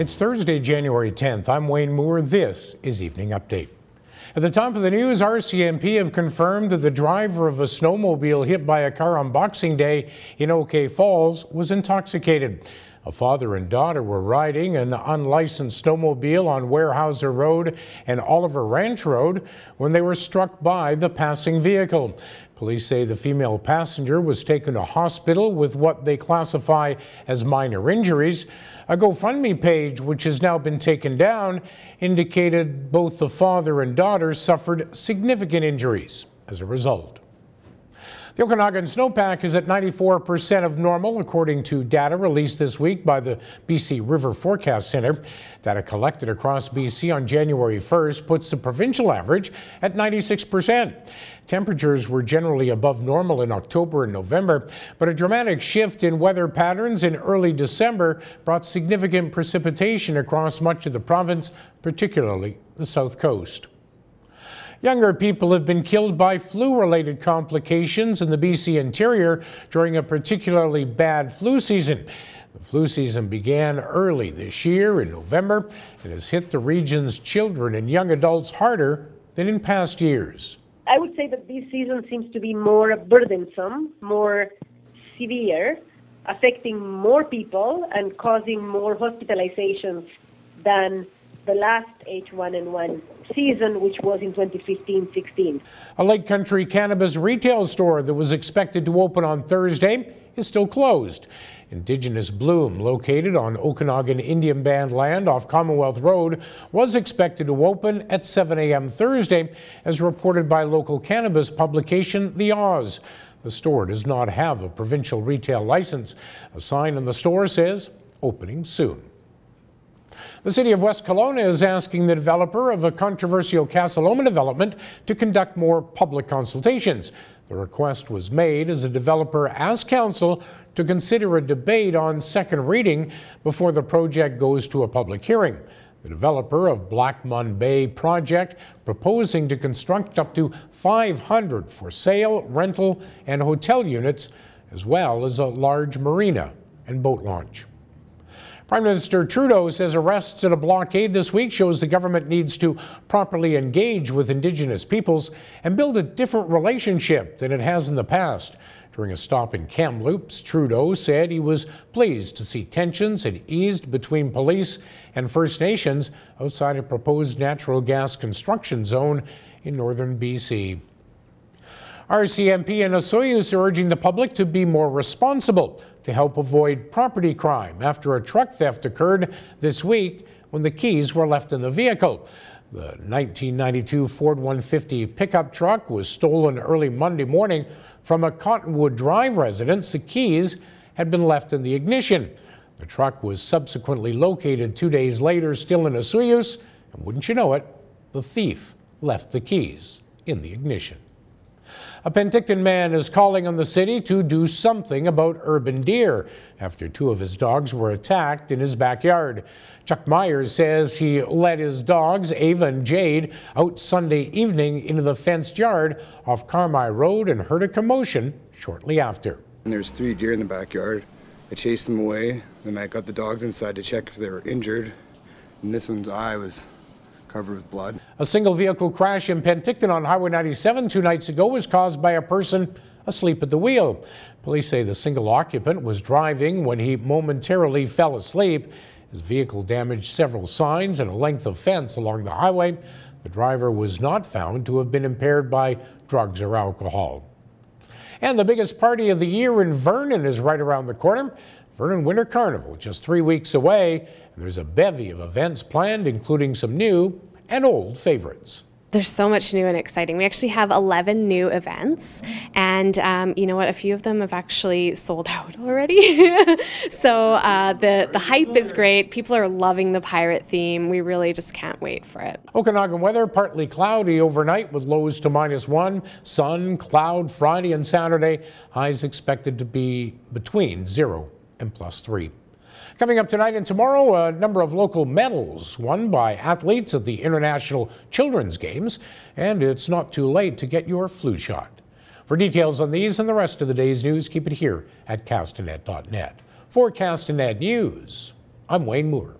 It's Thursday, January 10th. I'm Wayne Moore. This is Evening Update. At the top of the news, RCMP have confirmed that the driver of a snowmobile hit by a car on Boxing Day in OK Falls was intoxicated. A father and daughter were riding an unlicensed snowmobile on Weyerhaeuser Road and Oliver Ranch Road when they were struck by the passing vehicle. Police say the female passenger was taken to hospital with what they classify as minor injuries. A GoFundMe page, which has now been taken down, indicated both the father and daughter suffered significant injuries as a result. The Okanagan snowpack is at 94% of normal, according to data released this week by the BC River Forecast Centre. Data collected across BC on January 1st puts the provincial average at 96%. Temperatures were generally above normal in October and November, but a dramatic shift in weather patterns in early December brought significant precipitation across much of the province, particularly the south coast. Younger people have been killed by flu-related complications in the BC interior during a particularly bad flu season. The flu season began early this year in November and has hit the region's children and young adults harder than in past years. I would say that this season seems to be more burdensome, more severe, affecting more people and causing more hospitalizations than the last H1N1 season, which was in 2015-16. A Lake Country cannabis retail store that was expected to open on Thursday is still closed. Indigenous Bloom, located on Okanagan Indian Band land off Commonwealth Road, was expected to open at 7 a.m. Thursday, as reported by local cannabis publication The Oz. The store does not have a provincial retail license. A sign in the store says, "Opening soon." The city of West Kelowna is asking the developer of a controversial Casa Loma development to conduct more public consultations. The request was made as the developer asked council to consider a debate on second reading before the project goes to a public hearing. The developer of Blackmun Bay project proposing to construct up to 500 for sale, rental, and hotel units, as well as a large marina and boat launch. Prime Minister Trudeau says arrests at a blockade this week shows the government needs to properly engage with Indigenous peoples and build a different relationship than it has in the past. During a stop in Kamloops, Trudeau said he was pleased to see tensions had eased between police and First Nations outside a proposed natural gas construction zone in northern BC. RCMP and Osoyoos are urging the public to be more responsible to help avoid property crime after a truck theft occurred this week when the keys were left in the vehicle. The 1992 Ford 150 pickup truck was stolen early Monday morning from a Cottonwood Drive residence. The keys had been left in the ignition. The truck was subsequently located 2 days later, still in Osoyoos, and wouldn't you know it, the thief left the keys in the ignition. A Penticton man is calling on the city to do something about urban deer after two of his dogs were attacked in his backyard. Chuck Myers says he led his dogs, Ava and Jade, out Sunday evening into the fenced yard off Carmi Road and heard a commotion shortly after. And there's 3 deer in the backyard. I chased them away, then I got the dogs inside to check if they were injured, and this one's eye was covered with blood. A single vehicle crash in Penticton on Highway 97 2 nights ago was caused by a person asleep at the wheel. Police say the single occupant was driving when he momentarily fell asleep. His vehicle damaged several signs and a length of fence along the highway. The driver was not found to have been impaired by drugs or alcohol. And the biggest party of the year in Vernon is right around the corner. Vernon Winter Carnival, just 3 weeks away. And there's a bevy of events planned, including some new and old favorites. There's so much new and exciting. We actually have 11 new events, and you know what? A few of them have actually sold out already. So the hype is great. People are loving the pirate theme. We really just can't wait for it. Okanagan weather, partly cloudy overnight with lows to -1. Sun, cloud Friday and Saturday. Highs expected to be between 0 and +3. Coming up tonight and tomorrow, a number of local medals won by athletes at the International Children's Games, and it's not too late to get your flu shot. For details on these and the rest of the day's news, keep it here at castanet.net. For Castanet News, I'm Wayne Moore.